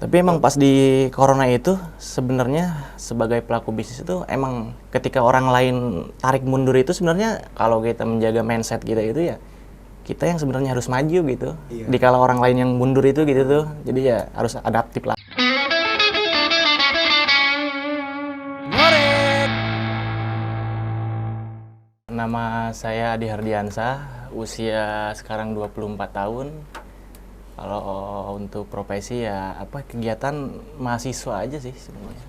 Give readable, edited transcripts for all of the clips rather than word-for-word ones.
Tapi emang pas di corona itu sebenarnya sebagai pelaku bisnis itu emang ketika orang lain tarik mundur itu sebenarnya kalau kita menjaga mindset kita itu ya kita yang sebenarnya harus maju gitu. Iya. Dikala orang lain yang mundur itu gitu tuh. Jadi ya harus adaptif lah. Nama saya Adi Hardiansah, usia sekarang 24 tahun. Kalau untuk profesi ya apa kegiatan mahasiswa aja sih sebenarnya.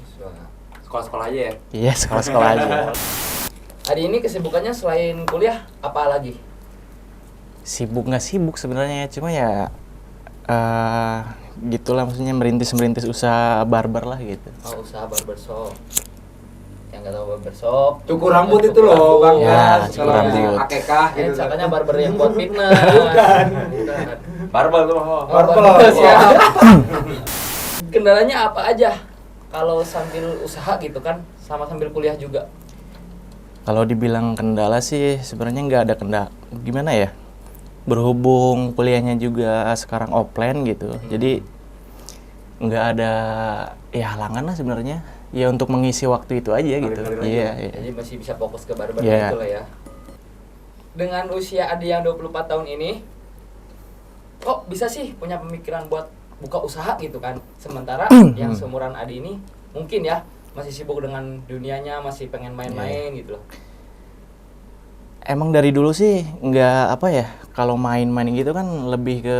Sekolah-sekolah aja ya? Iya, sekolah-sekolah aja. Adi ini kesibukannya selain kuliah apa lagi? Sibuk nggak sibuk sebenarnya, cuma ya gitulah maksudnya merintis usaha barber lah gitu. Oh, usaha barbershop. Yang nggak tahu barbershop, Cukur rambut itu loh, Bang. Ya, Mas. cukur Kalau rambut. akekah Ini gitu. sangkanya barber yang buat fitness. Bukan. Barbel tuh. Barbel, Ya. Kendalanya apa aja? Kalau sambil usaha gitu kan, sama sambil kuliah juga. Kalau dibilang kendala sih sebenarnya nggak ada kendala. Gimana ya? Berhubung kuliahnya juga sekarang offline gitu, jadi nggak ada ya halangan lah sebenarnya. Ya untuk mengisi waktu itu aja gitu. Iya, iya. Jadi masih bisa fokus ke barber Iya. gitu lah ya. Dengan usia Adi yang 24 tahun ini, kok bisa sih punya pemikiran buat buka usaha gitu kan? Sementara yang seumuran Adi ini mungkin ya masih sibuk dengan dunianya, masih pengen main-main gitu loh. Emang dari dulu sih nggak apa ya, kalau main-main gitu kan lebih ke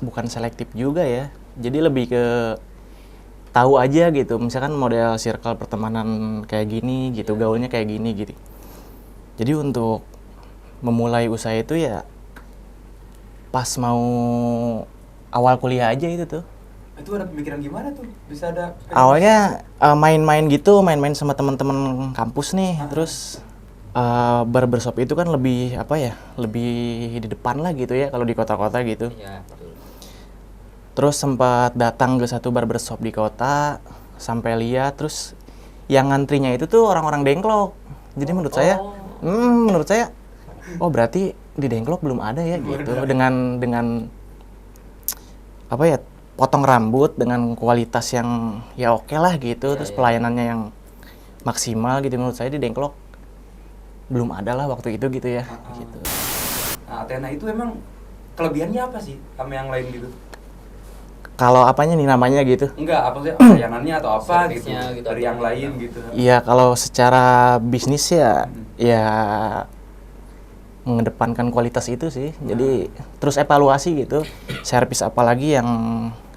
bukan selektif juga ya. Jadi lebih ke tahu aja gitu, misalkan model circle pertemanan kayak gini gitu, gaulnya kayak gini gitu. Jadi untuk memulai usaha itu ya pas mau awal kuliah aja itu tuh. Itu ada pemikiran gimana tuh? Bisa ada Awalnya main-main gitu, main-main sama teman-teman kampus nih, terus barbershop itu kan lebih apa ya, lebih di depan lah gitu ya kalau di kota-kota gitu. Iya, betul. Terus sempat datang ke satu barbershop di kota, sampai lihat, terus yang ngantrinya itu tuh orang-orang Dengklok. Jadi menurut saya, oh berarti di Dengklok belum ada ya gitu. Dengan apa ya, potong rambut dengan kualitas yang ya oke lah gitu, terus pelayanannya yang maksimal gitu. Menurut saya di Dengklok belum ada lah waktu itu gitu ya. Gitu. Nah, Athena itu emang kelebihannya apa sih sama yang lain gitu? Kalau apanya nih namanya gitu? Enggak, apa sih layanannya atau apa gitu, Servisnya gitu, dari atau yang apa lain gitu. gitu. Iya, kalau secara bisnis ya, ya mengedepankan kualitas itu sih. Jadi terus evaluasi gitu, servis apa lagi yang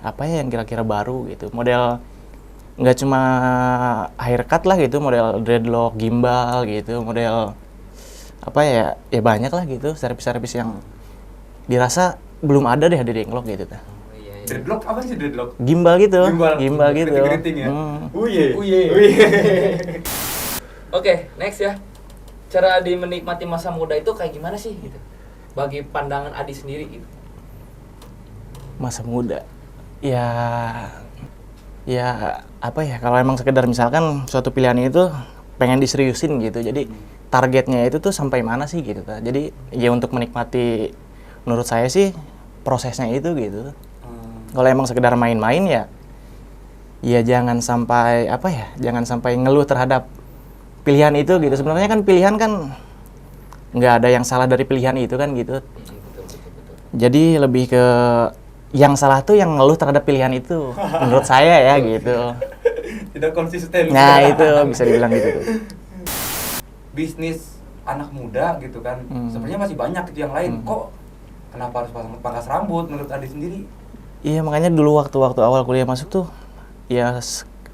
apa ya yang kira-kira baru gitu. Model nggak cuma haircut lah gitu, model dreadlock, gimbal gitu, model apa ya, ya banyak lah gitu servis-servis yang dirasa belum ada deh di Dengklok gitu. Dreadlock apa sih dreadlock? Gimbal gitu, gimbal gitu. Keriting-keriting ya. Uye. Oke, next ya. Cara Adi menikmati masa muda itu kayak gimana sih gitu? Bagi pandangan Adi sendiri gitu. Masa muda, ya apa ya, kalau emang sekedar misalkan suatu pilihan itu pengen diseriusin gitu, jadi targetnya itu tuh sampai mana sih gitu. Jadi ya untuk menikmati, menurut saya sih prosesnya itu gitu. Kalau emang sekedar main-main ya jangan sampai apa ya, jangan sampai ngeluh terhadap pilihan itu gitu. Sebenarnya kan pilihan kan nggak ada yang salah dari pilihan itu kan gitu. Betul. Jadi lebih ke yang salah tuh yang ngeluh terhadap pilihan itu, menurut saya ya gitu. Tidak konsisten. Nah itu bisa dibilang gitu tuh. Bisnis anak muda gitu kan, sebenarnya masih banyak gitu yang lain. Kok kenapa harus pangkas rambut menurut Adi sendiri? Iya, makanya dulu waktu awal kuliah masuk tuh ya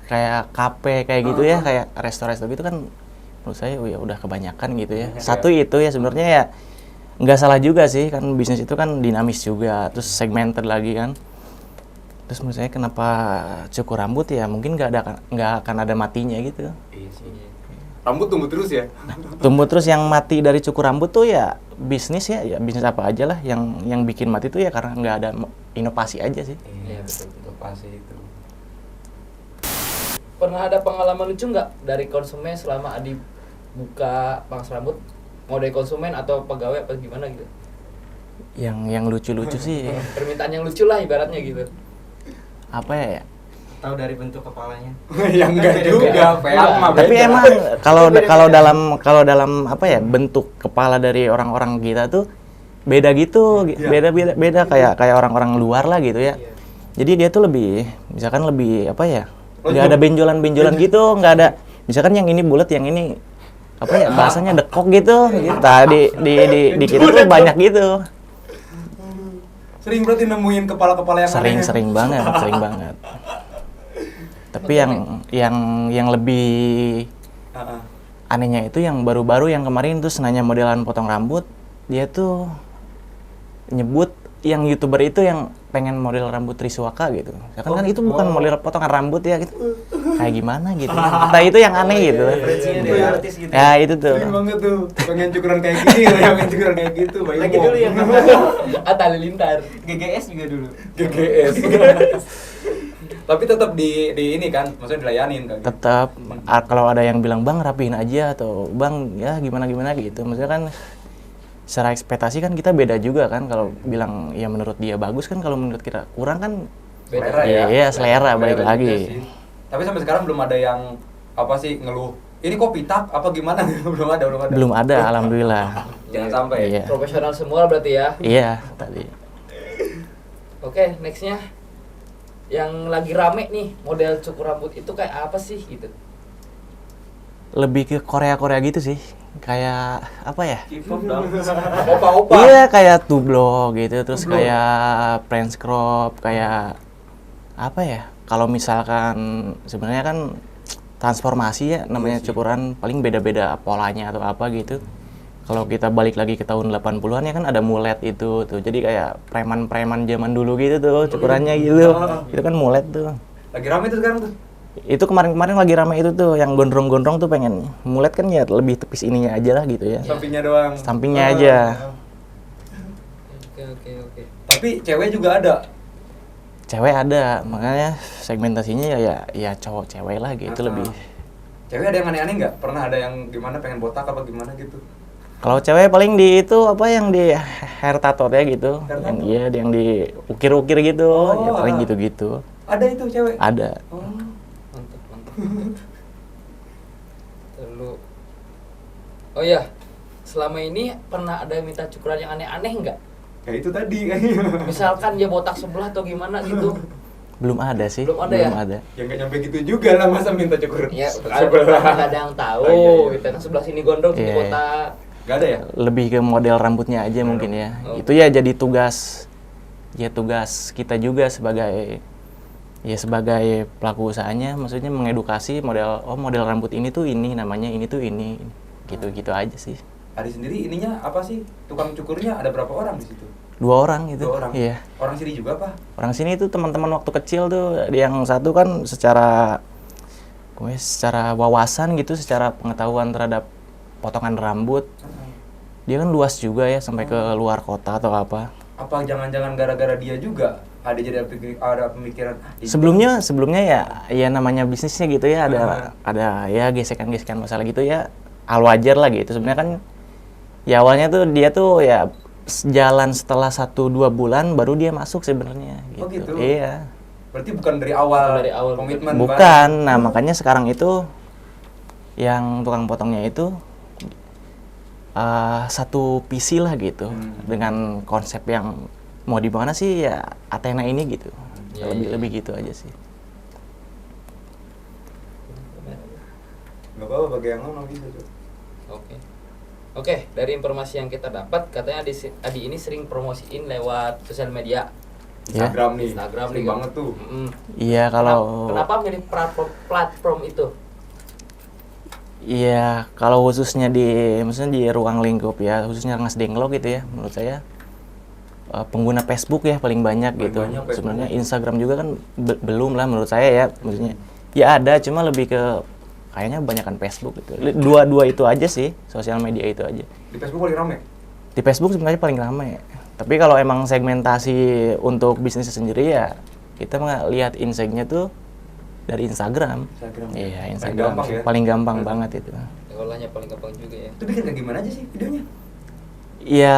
kayak kafe kayak gitu ya, kayak resto-resto gitu kan menurut saya ya udah kebanyakan gitu ya. Satu itu ya sebenarnya ya nggak salah juga sih, kan bisnis itu kan dinamis juga, terus segmented lagi kan. Terus menurut saya kenapa cukur rambut ya mungkin nggak akan ada matinya gitu. Iya sih. Rambut tumbuh terus ya? Tumbuh terus, yang mati dari cukur rambut tuh ya bisnis ya bisnis apa aja lah yang bikin mati tuh ya karena nggak ada inovasi aja sih. Iya betul pasti itu. Pernah ada pengalaman lucu nggak dari konsumen selama Adi buka pangkas rambut? Mau dari konsumen atau pegawai apa gimana gitu? Yang lucu-lucu sih Permintaan yang lucu lah ibaratnya gitu. apa ya? tahu dari bentuk kepalanya. Ya enggak juga, peang mah Tapi beda. emang kalau dalam apa ya, bentuk kepala dari orang-orang kita tuh beda gitu, beda kayak orang-orang luar lah gitu ya. Iya. Jadi dia tuh lebih, misalkan lebih apa ya, nggak ada benjolan-benjolan gitu, nggak ada. Misalkan yang ini bulat, yang ini apa ya, bahasanya dekok gitu. Tadi di kita tuh banyak gitu. Sering berarti nemuin kepala-kepala yang aneh. Sering banget. Tapi yang lebih Heeh. anehnya itu yang baru-baru yang kemarin tuh nanya modelan potong rambut, dia tuh nyebut yang YouTuber itu yang pengen model rambut Triswaka gitu. Ya kan itu bukan model potongan rambut ya gitu. Kayak gimana gitu. Nah, itu yang aneh gitu. Referensinya dari artis gitu. Ya itu tuh. Sering banget tuh, pengen cukuran kayak gini, pengen cukuran kayak gitu. Bayi Lagi dulu yang Atta Halilintar. GGS juga dulu. GGS. Tapi tetap di ini kan, maksudnya dilayanin kan. Tetap kalau ada yang bilang bang rapihin aja atau bang ya gimana gitu. Maksudnya kan secara ekspektasi kan kita beda juga kan, kalau bilang ya menurut dia bagus kan, kalau menurut kita kurang kan Selera ya. Iya, selera balik juga lagi. sih. Tapi sampai sekarang belum ada yang apa sih ngeluh. Ini kok pitak apa gimana? belum ada. Belum ada, alhamdulillah. Jangan sampai. Iya. Profesional semua berarti ya. Iya, tadi. Oke, nextnya yang lagi rame nih model cukur rambut itu kayak apa sih gitu? Lebih ke Korea gitu sih. Kayak apa ya? K-pop dong. Opa-opa. Iya, kayak tublok gitu, terus kayak French crop, kayak apa ya? Kalau misalkan sebenarnya kan transformasi ya namanya cukuran, paling beda-beda polanya atau apa gitu. Kalau kita balik lagi ke tahun 80-an ya kan ada mulet itu tuh. Jadi kayak preman-preman zaman dulu gitu tuh cukurannya gitu. Itu kan mulet tuh. Lagi rame tuh sekarang tuh. Itu kemarin-kemarin lagi ramai itu tuh yang gondrong-gondrong tuh pengen mulet kan ya lebih tepis ininya aja lah gitu ya. Sampingnya doang. Sampingnya aja. Oke. Tapi cewek juga ada. Cewek ada, makanya segmentasinya ya cowok cewek lah gitu lebih. Cewek ada yang aneh-aneh nggak? Pernah ada yang gimana pengen botak apa gimana gitu? Kalau cewek paling di itu apa yang di hair tattoo ya gitu. Hair Yang tattoo? iya yang di ukir-ukir gitu. Ya paling gitu-gitu. Ada itu cewek? Ada. Oh. Mantap. Lalu oh ya, selama ini pernah ada yang minta cukuran yang aneh-aneh nggak? Kayak itu tadi kayaknya. Misalkan dia botak sebelah atau gimana gitu. Belum ada sih. Belum ada ya? Ya nggak nyampe gitu juga lah, masa minta cukur Ya, sebelah. nggak ada yang tahu. Oh, iya. Gitu kan sebelah sini gondrong, sini Iya. botak. Nggak ada ya? Lebih ke model rambutnya aja mungkin ya. Oh. Itu ya jadi tugas kita juga sebagai pelaku usahanya, maksudnya mengedukasi model rambut ini tuh ini namanya, ini tuh ini. Gitu-gitu aja sih. Adi sendiri ininya apa sih? Tukang cukurnya ada berapa orang di situ? 2 orang itu. 2 orang. Iya. Orang sini juga apa? Orang sini itu teman-teman waktu kecil tuh, yang satu kan secara wawasan gitu, secara pengetahuan terhadap potongan rambut, dia kan luas juga ya sampai ke luar kota atau apa. Apa jangan-jangan gara-gara dia juga ada jadi ada pemikiran Sebelumnya ya namanya bisnisnya gitu ya, ada ya gesekan-gesekan masalah gitu ya, hal wajar lah gitu. Sebenarnya kan ya awalnya tuh dia tuh ya jalan setelah 1-2 bulan baru dia masuk sebenarnya gitu. Oh gitu? Iya. Berarti bukan dari awal, Dari awal komitmen Bukan. Nah, makanya sekarang itu yang tukang potongnya itu satu visi lah gitu, dengan konsep yang mau di mana sih ya Athena ini gitu. Ya, Lebih gitu aja sih. Nggak apa-apa, bagi yang ngomong bisa tuh. Oke, dari informasi yang kita dapat katanya Adi ini sering promosiin lewat sosial media. Ya. Instagram nih, Instagram sering nih, banget tuh. Mm-mm. Iya kalau Kenapa milih platform itu? Iya, kalau khususnya maksudnya di ruang lingkup ya, khususnya Rengas Dengklok gitu ya, menurut saya pengguna Facebook ya paling banyak gitu. banyak Facebook. Sebenarnya Instagram juga kan belum lah menurut saya ya, maksudnya ya ada, cuma lebih ke kayaknya kebanyakan Facebook gitu. Dua itu aja sih, sosial media itu aja. Di Facebook paling rame? Di Facebook sebenarnya paling ramai. Tapi kalau emang segmentasi untuk bisnisnya sendiri ya, kita lihat insight-nya tuh dari Instagram. Iya, Instagram gampang ya? paling gampang banget itu. Olahnya paling gampang juga ya. Itu bikin kayak gimana aja sih videonya? Ya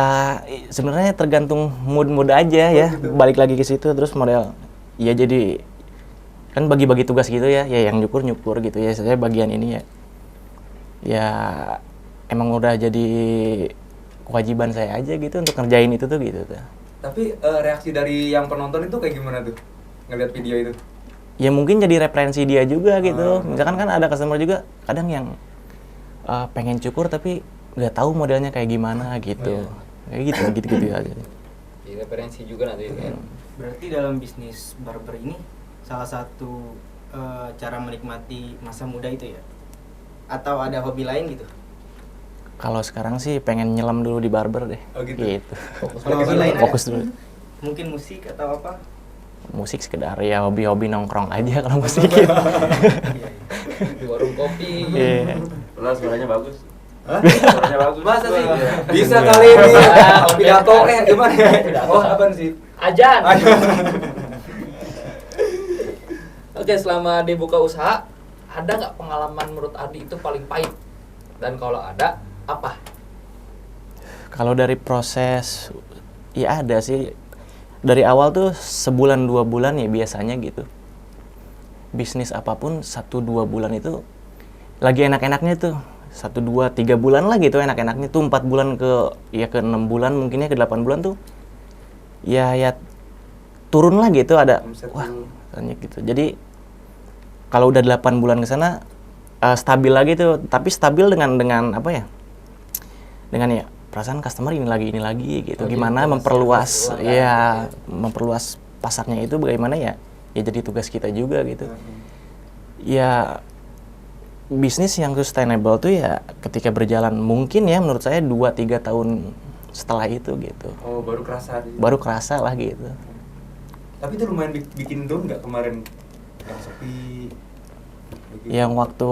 sebenarnya tergantung mood aja ya. gitu. Balik lagi ke situ, terus model ya jadi kan bagi-bagi tugas gitu ya yang nyukur gitu ya, saya bagian ini ya emang udah jadi kewajiban saya aja gitu untuk ngerjain itu tuh gitu tuh. Tapi reaksi dari yang penonton itu kayak gimana tuh ngeliat video itu? Ya mungkin jadi referensi dia juga gitu. Misalkan kan ada customer juga kadang yang pengen cukur tapi nggak tahu modelnya kayak gimana gitu. Kayak gitu aja. Di referensi juga nanti kan. Berarti dalam bisnis barber ini salah satu cara menikmati masa muda itu ya? Atau ada hobi lain gitu? Kalau sekarang sih pengen nyelam dulu di barber deh. Oh gitu. Kalau hobi lain ada? Fokus dulu. Mungkin musik atau apa? Musik sekedar ya hobi-hobi nongkrong aja kalau musik gitu. Iya, iya. Di warung kopi. Iya. Lah suaranya bagus. Suaranya bagus. Masa sih? Iya. Bisa kali ini pidato gimana ya? Pidato. Oh, apaan sih? Ajan. Oke, selama dibuka usaha, ada nggak pengalaman menurut Adi itu paling pahit? Dan kalau ada, apa? Kalau dari proses ya ada sih. Dari awal tuh sebulan 2 bulan ya biasanya gitu. Bisnis apapun 1-2 bulan itu lagi enak-enaknya tuh. 1-2-3 bulan lah gitu enak-enaknya tuh, 4 bulan ke 6 bulan mungkinnya ke 8 bulan tuh ya turun lah gitu, ada Omset wah dulu. banyak gitu. Jadi kalau udah 8 bulan ke sana stabil lagi tuh, tapi stabil dengan apa ya? Dengan ya perasaan customer ini lagi gitu. Oh, Gimana jadi memperluas doang kan? ya memperluas pasarnya itu bagaimana ya jadi tugas kita juga gitu. Ya bisnis yang sustainable tuh ya ketika berjalan mungkin ya menurut saya 2-3 tahun setelah itu gitu. Oh, baru kerasa. Baru kerasa lah gitu. Tapi itu lumayan bikin down nggak kemarin yang sepi? Begitu. Yang waktu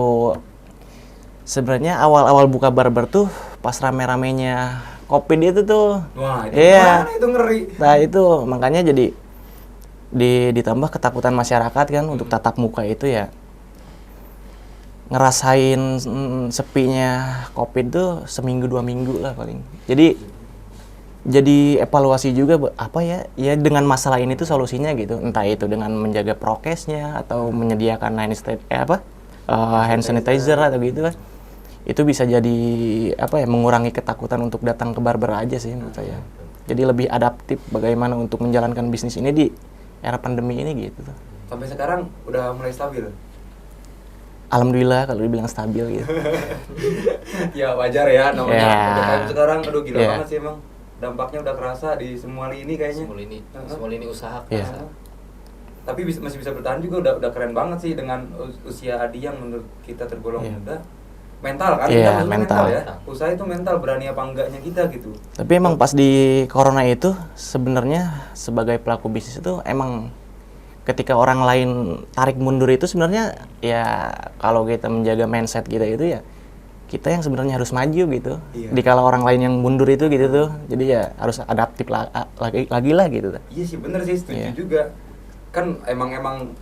sebenarnya awal-awal buka barber tuh pas rame-ramenya COVID itu tuh. Wah, itu Iya. gimana itu ngeri. Nah itu makanya jadi ditambah ketakutan masyarakat kan untuk tatap muka itu ya. Ngerasain sepinya COVID tuh seminggu 2 minggu lah paling. Jadi evaluasi juga apa ya dengan masalah ini tuh solusinya gitu, entah itu dengan menjaga prokesnya atau menyediakan hand sanitizer atau gitu kan, itu bisa jadi mengurangi ketakutan untuk datang ke barber aja sih menurut saya. Jadi lebih adaptif bagaimana untuk menjalankan bisnis ini di era pandemi ini gitu. Sampai sekarang udah mulai stabil. Alhamdulillah kalau dibilang stabil gitu. Ya wajar ya namanya. Ya. PPKM sekarang aduh gila Ya. banget sih emang. Dampaknya udah kerasa di semua lini kayaknya. Semua lini usaha. Iya. Tapi masih bisa bertahan juga udah keren banget sih dengan usia Adi yang menurut kita tergolong Iya. muda. Mental kan? Iya, Kita maksudnya mental. ya. Usaha itu mental, berani apa enggaknya kita gitu. Tapi emang pas di corona itu sebenarnya sebagai pelaku bisnis itu emang ketika orang lain tarik mundur itu sebenarnya ya kalau kita menjaga mindset kita itu ya kita yang sebenarnya harus maju gitu. Iya. Dikala orang lain yang mundur itu gitu tuh. Jadi ya harus adaptif lagi lah gitu tuh. Iya sih bener sih, setuju Iya. juga. Kan emang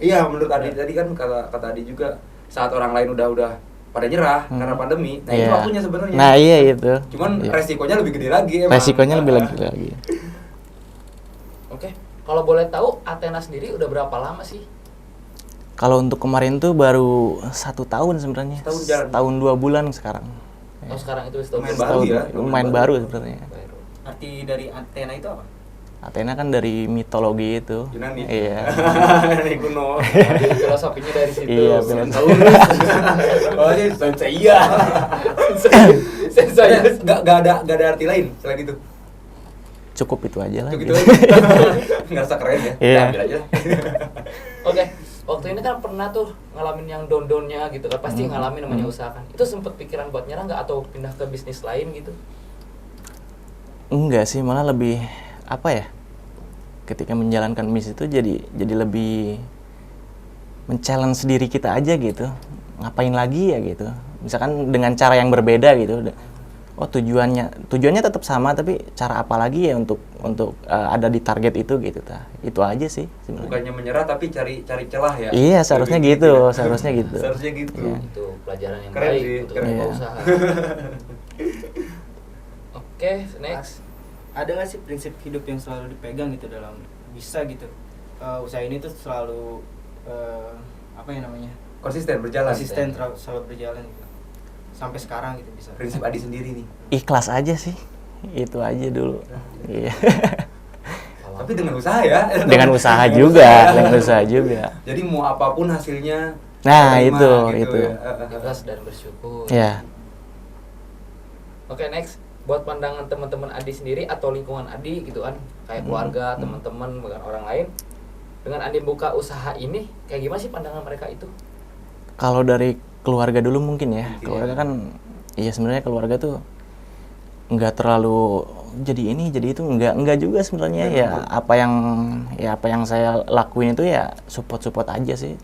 iya menurut Adi tadi kan kata Adi juga saat orang lain udah pada nyerah karena pandemi. Nah, itu Iya. waktunya sebenarnya. Nah, iya itu. Cuman Iya. resikonya lebih gede lagi emang. Resikonya lebih lagi. Oke. Kalau boleh tahu, Athena sendiri udah berapa lama sih? Kalau untuk kemarin tuh baru 1 tahun sebenarnya. Setahun jalan. Tahun 2 bulan sekarang. Oh, sekarang itu setahun Lumayan Setahun, baru ya, lumayan lumayan baru baru. sebenarnya. baru. Arti dari Athena itu apa? Athena kan dari mitologi itu. Yunani. Iya. Yunani kuno. Jadi filosofinya dari situ. Iya, Centaurus. Oh, ini Senseiya. Saya Enggak ada arti lain selain itu. Cukup itu aja lah. Gitu gitu. aja. Ngerasa keren ya. Iya. Ambil aja lah. Oke, waktu ini kan pernah tuh ngalamin yang down-downnya gitu kan, pasti ngalamin namanya usaha kan. Itu sempet pikiran buat nyerah nggak atau pindah ke bisnis lain gitu? Enggak sih, malah lebih apa ya? Ketika menjalankan bisnis itu jadi lebih men-challenge diri kita aja gitu. Ngapain lagi ya gitu. Misalkan dengan cara yang berbeda gitu. Oh, tujuannya tetap sama tapi cara apa lagi ya untuk ada di target itu gitu ta. Itu aja sih sebenarnya. Bukannya menyerah tapi cari celah ya. Iya, seharusnya Lebih gitu, ya. seharusnya gitu. Seharusnya gitu. Iya. Itu pelajaran yang Keren baik sih, untuk keren. membuka Iya. usaha. Oke, next. Ada nggak sih prinsip hidup yang selalu dipegang gitu dalam bisa gitu usaha ini tuh selalu apa yang namanya, Konsisten berjalan. konsisten selalu berjalan gitu. Sampai sekarang gitu bisa. Prinsip Adi sendiri nih. Ikhlas aja sih, itu aja dulu. Iya. Tapi dengan usaha ya. Dengan usaha juga, dengan usaha juga. Jadi mau apapun hasilnya. Nah, terima, itu, gitu itu. ya. Ikhlas dan bersyukur. Ya, Oke, next. Buat pandangan teman-teman Adi sendiri atau lingkungan Adi gitu kan, kayak keluarga, teman-teman, bukan orang lain. Dengan Adi buka usaha ini, kayak gimana sih pandangan mereka itu? kalau dari keluarga dulu mungkin ya. Mungkin. Keluarga kan, iya sebenarnya keluarga tuh nggak terlalu jadi ini, jadi itu nggak juga sebenarnya. Ya apa yang saya lakuin itu ya support aja sih.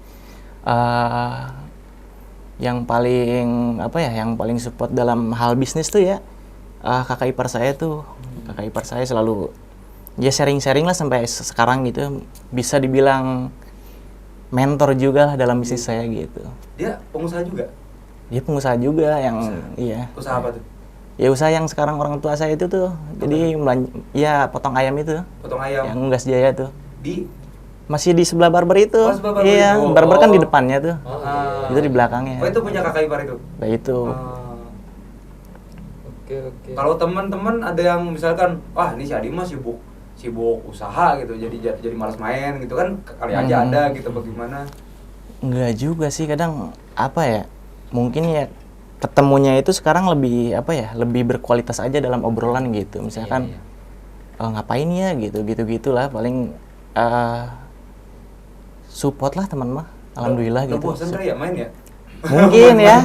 Yang paling support dalam hal bisnis tuh ya kakak ipar saya tuh. Kakak ipar saya selalu ya sharing lah sampai sekarang gitu, bisa dibilang mentor juga lah dalam bisnis saya gitu. Dia pengusaha juga. Dia pengusaha juga yang iya. Usaha apa tuh? Ya usaha yang sekarang orang tua saya itu tuh. Jadi ya potong ayam itu. Potong ayam. Yang Unggas Jaya tuh. Di Masih di sebelah barber itu. Oh, sebelah barber Iya, itu. barber kan Oh. di depannya tuh. Ah. Itu di belakangnya. Oh, itu punya kakak ipar itu. Nah, itu. Oke. Kalau teman-teman ada yang misalkan, wah ini si Adi mah sibuk usaha gitu, jadi malas main gitu kan, kali aja ada gitu, bagaimana? Enggak juga sih, kadang apa ya? Mungkin ya ketemunya itu sekarang lebih lebih berkualitas aja dalam obrolan gitu. Misalkan ngapain ya gitu-gitulah, paling support lah teman mah. Alhamdulillah Udah gitu. bosan kali ya main ya? Mungkin ya,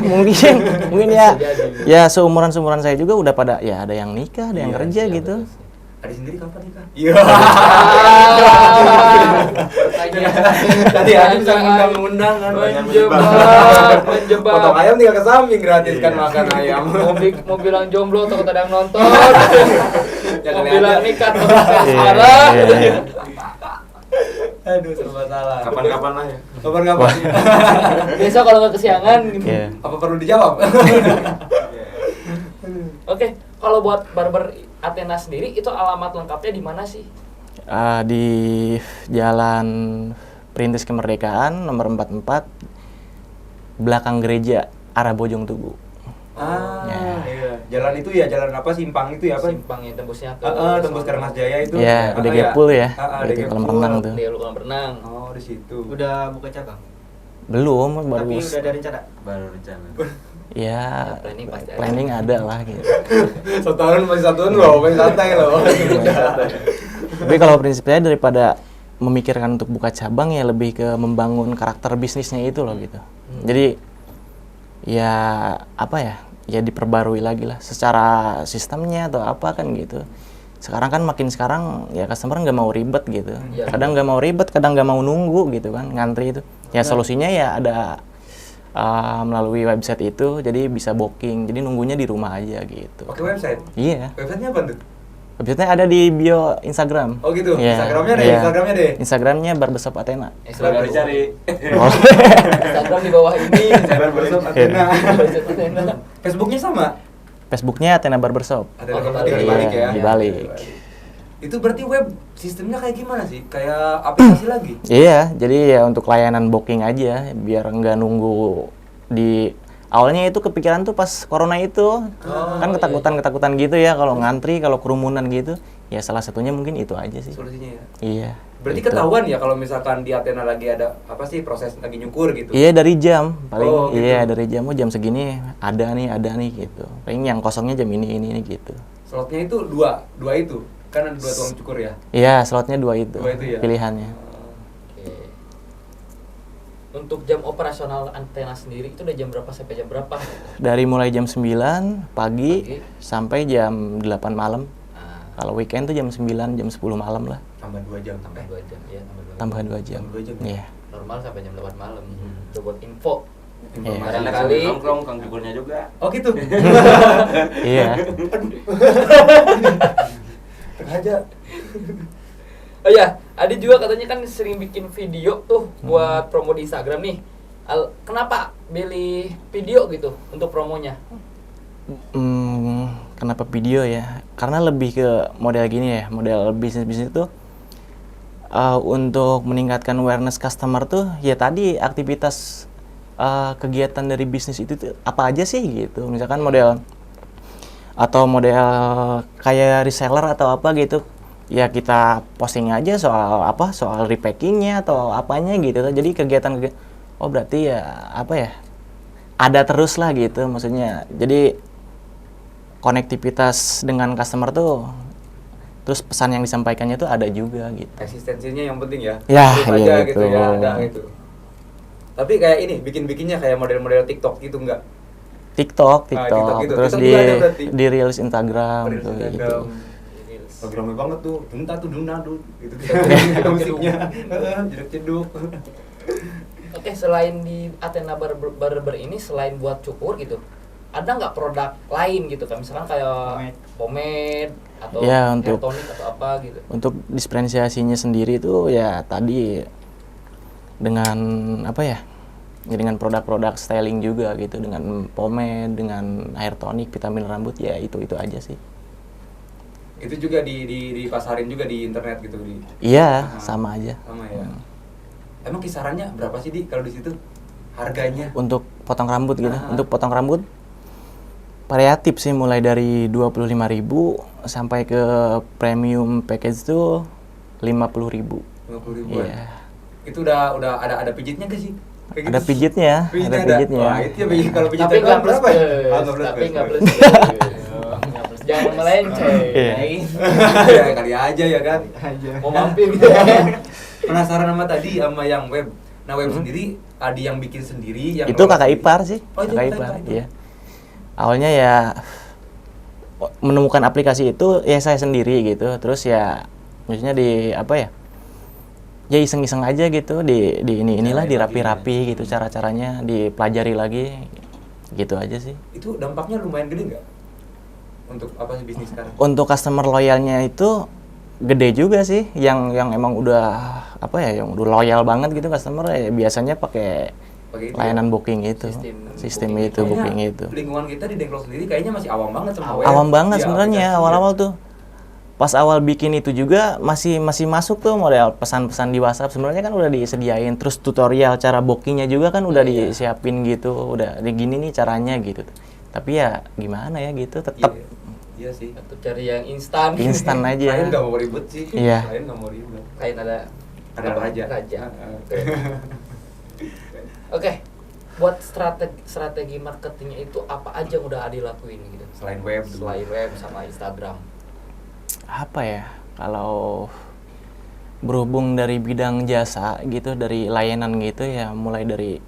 mungkin ya. Ya seumuran saya juga udah pada ya ada yang nikah, ada yang kerja gitu. Adi sendiri kapan nikah? Iya. Tadi Adi bisa ngundang kan. Menjebak. Potong ayam tinggal ke samping gratis kan makan ayam. Mau bilang jomblo atau ada yang nonton. Jangan Mau bilang lihat. nikah atau sekarang. Iya. Aduh, serba salah. Kapan-kapan lah ya. Kapan-kapan. Biasa kalau nggak kesiangan gitu. Iya. Apa perlu dijawab? Oke, kalau buat barber Athena sendiri itu alamat lengkapnya di mana sih? Di Jalan Perintis Kemerdekaan nomor 44 belakang gereja arah Bojong Tugu. Iya. Jalan itu ya, jalan apa simpang itu ya apa? Simpang yang tembusnya ke Tembus ke Rengas Jaya itu. Ya, udah iya. gepul ya. Ada Itu kolam gepul. renang tuh. Dia lu kolam renang. Oh, di situ. Udah buka cabang. Belum, baru Tapi udah ada rencana. Baru rencana. ya Planning pasti ada. planning ada lah gitu. Masih satu tahun loh, masih santai loh. Tapi kalau prinsipnya daripada memikirkan untuk buka cabang ya lebih ke membangun karakter bisnisnya itu loh gitu. Jadi ya apa ya? Ya diperbarui lagi lah secara sistemnya atau apa kan gitu. Sekarang kan makin sekarang ya customer nggak mau ribet gitu. Iya. Kadang nggak mau ribet, kadang nggak mau nunggu gitu kan, ngantri itu. Ya solusinya ya ada melalui website itu, jadi bisa booking. Jadi nunggunya di rumah aja gitu. Pakai website. Iya. Websitenya apa tuh? Websitenya ada di bio Instagram. Oh gitu. Iya, Instagramnya deh, iya. Instagramnya deh. Instagramnya Barbershop Athena. Baru dicari. Oh. Instagram di bawah ini. Barbershop Athena. Athena. Facebooknya sama. Facebooknya Athena Barbershop. Ada Oh, tinggal kebalik. dibalik ya. Iya, dibalik. Itu berarti web sistemnya kayak gimana sih? Kayak aplikasi lagi? Iya, jadi ya untuk layanan booking aja, biar nggak nunggu di awalnya itu kepikiran tuh pas corona itu kan ketakutan gitu ya kalau ngantri, kalau kerumunan gitu. Ya salah satunya mungkin itu aja sih. Solusinya ya. Iya. Berarti gitu. ketahuan ya kalau misalkan di Athena lagi ada apa sih proses lagi nyukur gitu. Iya dari jam paling Oh, gitu. iya dari jam jam segini ada nih gitu. Paling yang kosongnya jam ini gitu. Slotnya itu dua itu. Kan ada 2 tukang cukur ya. Iya, slotnya 2 itu. Dua itu ya? Pilihannya. Oke. Untuk jam operasional Athena sendiri itu udah jam berapa sampai jam berapa? Dari mulai jam 9 pagi Pagi. sampai jam 8 malam. Nah, Kalau weekend tuh jam 9, jam 10 malam lah. Tambah 2 jam. tambah 2 jam ya, Tambah 2 jam. Tambah 2 jam. Iya. Normal sampai jam 8 malam. Itu buat info. Iya. Barangkali nongkrong, kang cukurnya juga. Oh gitu. Iya. Sengaja. Oh ya, Adi juga katanya kan sering bikin video tuh buat promo di Instagram nih. Kenapa pilih video gitu untuk promonya? Kenapa video ya? Karena lebih ke model gini ya, model bisnis itu Untuk meningkatkan awareness customer tuh ya tadi aktivitas kegiatan dari bisnis itu tuh apa aja sih gitu. Misalkan model kayak reseller atau apa gitu. Ya kita posting aja soal repackingnya atau apanya gitu. Jadi kegiatan oh berarti ya apa ya? Ada terus lah gitu maksudnya. Jadi konektivitas dengan customer tuh terus pesan yang disampaikannya tuh ada juga gitu. Eksistensinya yang penting ya. Ya, Terus aja iya gitu gitu. ya, ada gitu. Tapi kayak ini bikinnya kayak model-model TikTok gitu enggak? TikTok, TikTok gitu. terus TikTok di juga ada berarti? di reels Instagram Model tuh Instagram. gitu. Lagi rame banget tuh, duna tuh, gitu kita musiknya, jeduk-jeduk. Oke, selain di Athena Barber ini, selain buat cukur gitu, ada nggak produk lain gitu kan? Misalkan kayak pomade atau Ya, hair untuk- tonic atau apa gitu. Untuk diferensiasinya sendiri tuh ya tadi dengan apa ya? Ya dengan produk-produk styling juga gitu, dengan pomade, dengan hair tonic, vitamin rambut ya itu aja sih. Itu juga dipasarin juga di internet gitu di. Iya, Ah, sama aja. Sama ya. Emang kisarannya berapa sih di kalau di situ harganya? Untuk potong rambut gitu. Ah. Untuk potong rambut variatif sih mulai dari 25.000 sampai ke premium package tuh 50.000. 50 ribuan. Iya. Itu udah ada pijitnya gak sih? Kayak Ada gitu. pijitnya, ada pijitnya. Wah, itu ya pijit kalau pijit Tapi nggak plus berapa ya? plus, Ah, nggak plus tapi plus. nggak plus. Jangan melenceng. Iya. Ya kali aja ya kan. Mau mampir gitu. Penasaran sama tadi sama yang web. Nah, web sendiri ada yang bikin sendiri yang Itu kelola kakak sendiri. ipar sih, Oh, itu kakak kakak ipar. ipar. Iya. Awalnya ya menemukan aplikasi itu ya saya sendiri gitu. Terus ya maksudnya di apa ya? Ya iseng-iseng aja gitu inilah Cari dirapi-rapi gitu cara-caranya, dipelajari lagi. Gitu aja sih. Itu dampaknya lumayan gede nggak? Untuk apa sih bisnis sekarang? Untuk customer loyalnya itu gede juga sih, yang emang udah apa ya, yang udah loyal banget gitu customer ya biasanya pakai Pakai itu ya? layanan booking itu, sistem itu Kayaknya booking itu. Lingkungan kita di Dengklok sendiri kayaknya masih awam banget sama web. Awam banget Iya, sebenarnya aplikasi awal-awal ya. tuh. Pas awal bikin itu juga masih masuk tuh model pesan-pesan di WhatsApp, sebenarnya kan udah disediain, terus tutorial cara bookingnya juga kan udah disiapin gitu, udah gini nih caranya gitu. Tapi ya gimana ya gitu, tetap Iya sih. Atau cari yang instan. instan aja. Klien nggak mau ribet sih. Iya. Klien nggak mau ribet. Lain ada Ada raja. Raja. Heeh. Oke. Buat strategi marketingnya itu apa aja yang udah Adi lakuin gitu? Selain web dulu. Selain web sama Instagram. Apa ya, kalau berhubung dari bidang jasa gitu, dari layanan gitu ya, mulai dari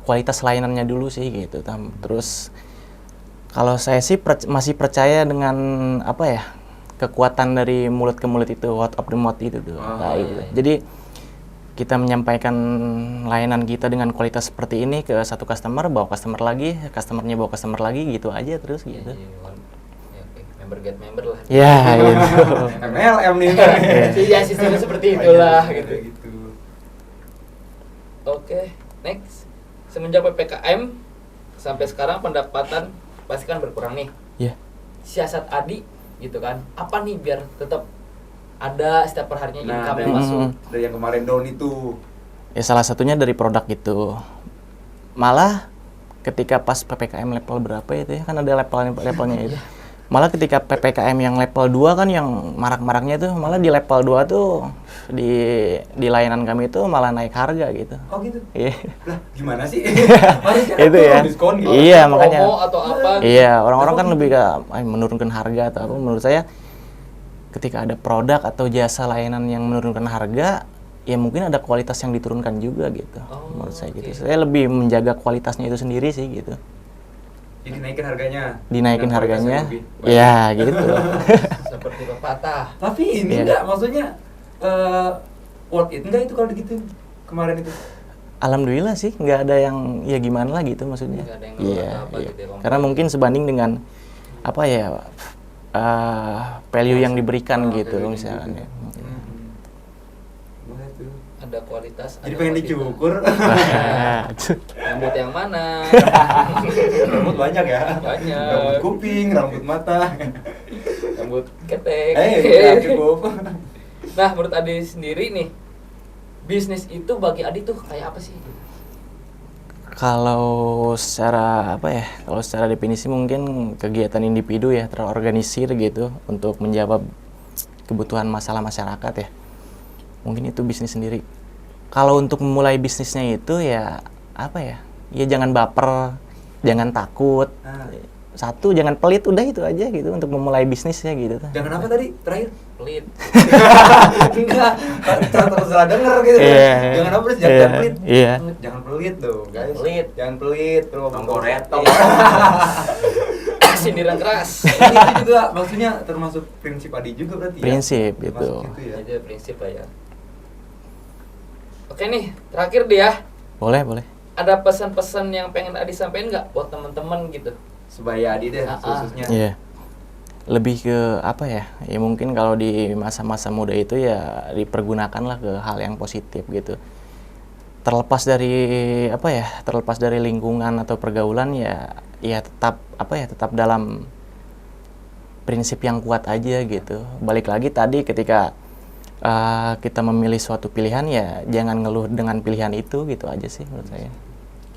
kualitas layanannya dulu sih gitu. Terus kalau saya sih masih percaya dengan apa ya, kekuatan dari mulut ke mulut itu, word of the mouth itu tuh. Nah, gitu. Jadi kita menyampaikan layanan kita dengan kualitas seperti ini ke satu customer, bawa customer lagi, customernya bawa customer lagi, gitu aja terus gitu. Ya, oke. Member get member lah. Ya gitu. MLM nih. Ya sistemnya seperti itulah gitu. Gitu. Oke, next. Semenjak PPKM sampai sekarang pendapatan pasti kan berkurang nih. Iya. Siasat Adi gitu kan. Apa nih biar tetap ada setiap perharinya Nah, income dari, yang masuk. dari yang kemarin down itu. Ya salah satunya dari produk itu. Malah ketika pas PPKM level berapa itu ya, kan ada levelnya itu. Malah ketika PPKM yang level 2 kan yang marak-maraknya tuh, malah di level 2 tuh di layanan kami itu malah naik harga gitu. Oh gitu. Iya. Lah, gimana sih? Mari kita Itu ya. diskon gitu. Iya, makanya. Promo atau apa? Iya, orang-orang kan lebih ke menurunkan harga atau apa. Menurut saya ketika ada produk atau jasa layanan yang menurunkan harga, ya mungkin ada kualitas yang diturunkan juga gitu. Oh, Menurut saya gitu. oke. Saya lebih menjaga kualitasnya itu sendiri sih gitu. Jadi naikin harganya. Dinaikin Dengan kualitas harganya. yang lebih baik. Ya, gitu. Seperti pepatah. Tapi ini Iya. enggak, maksudnya worth it enggak itu kalau gitu kemarin itu? Alhamdulillah sih, nggak ada yang ya gimana lah gitu maksudnya. Nggak ada yang Iya, apa iya. gitu ya, Bang. Karena mungkin sebanding dengan apa ya value yang diberikan gitu value yang misalkan ya. Gimana tuh? Ada kualitas. Jadi ada pengen kuantitas. dicukur. Rambut yang mana? Rambut banyak ya. Banyak. Rambut kuping, rambut mata. Rambut ketek. Udah cukup. Nah, menurut Adi sendiri nih, bisnis itu bagi Adi tuh kayak apa sih? Kalau secara apa ya? Kalau secara definisi mungkin kegiatan individu ya terorganisir gitu untuk menjawab kebutuhan masalah masyarakat ya. Mungkin itu bisnis sendiri. Kalau untuk memulai bisnisnya itu ya apa ya? Ya jangan baper, jangan takut. Satu, jangan pelit, udah itu aja gitu untuk memulai bisnisnya gitu. Jangan apa tadi terakhir? Pelit. Enggak, takut salah denger gitu. Iya. Jangan apa, jangan pelit. Iya. Jangan pelit tuh, guys. Pelit. Jangan pelit, bro. Tongkoret. Sindiran keras. Itu juga maksudnya termasuk prinsip Adi juga berarti ya? Prinsip Termasuk gitu. gitu ya. Itu prinsip lah ya. Oke nih, terakhir deh ya. Boleh, boleh. Ada pesan-pesan yang pengen Adi sampaikan nggak buat teman-teman gitu? Sebaya Adi deh khususnya. Iya. Lebih ke apa ya? Ya mungkin kalau di masa-masa muda itu ya dipergunakanlah ke hal yang positif gitu. Terlepas dari apa ya? Terlepas dari lingkungan atau pergaulan ya tetap apa ya? Tetap dalam prinsip yang kuat aja gitu. Balik lagi tadi ketika kita memilih suatu pilihan ya jangan ngeluh dengan pilihan itu gitu aja sih menurut saya.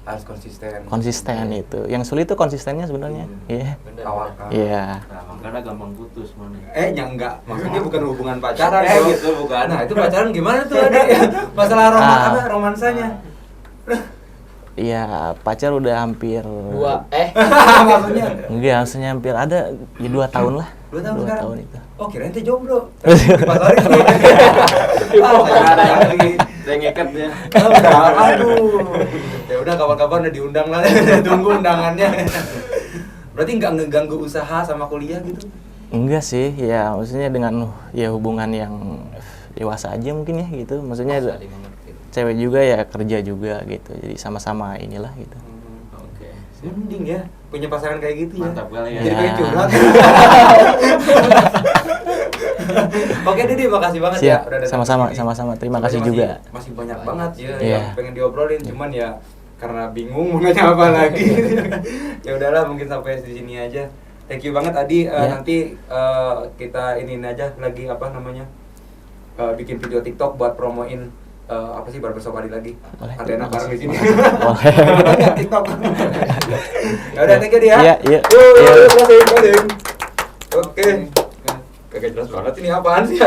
Harus konsisten. Konsisten itu. Yang sulit itu konsistennya sebenarnya. Iya. Bener. Tawakal. Iya. Nah, makanya gampang putus mana. Ya enggak, maksudnya bukan hubungan pacaran Gitu bukan. Nah, itu pacaran gimana tuh Adi? Masalah romansanya. Iya, pacar udah hampir Dua. Maksudnya enggak, maksudnya hampir ada ya 2 tahun lah. 2 tahun 2 sekarang. tahun itu. Oh, kirain teh jomblo. Dipasarin. Ada yang lagi saya ngikat ya. Aduh. Ya udah kapan-kapan udah diundang lah. Tunggu undangannya. Berarti nggak ngeganggu usaha sama kuliah gitu? Enggak sih, ya maksudnya dengan ya hubungan yang dewasa aja mungkin ya gitu. Maksudnya Saling mengerti. cewek juga ya kerja juga gitu. Jadi sama-sama inilah gitu. Oke. Mending ya punya pasangan kayak gitu ya. Mantap kali ya. Jadi pengen curhat. Oke Didi, makasih banget ya Siap, udah datang sama-sama, kesini. sama-sama. Terima Sebenarnya kasih masih- juga. Masih banyak banget ya Iya. yang pengen diobrolin, cuman ya karena bingung mau nanya apa lagi. Ya udahlah, mungkin sampai di sini aja. Thank you banget Adi. Iya. Nanti kita iniin aja lagi apa namanya? Bikin video TikTok buat promoin apa sih barbershop Adi lagi. Boleh. Ada enak bareng di sini. Boleh. Nggak, TikTok. Ya udah, thank you dia. Iya, iya. Yuk, Iya. closing. Oke. Kagak jelas banget ini apaan sih?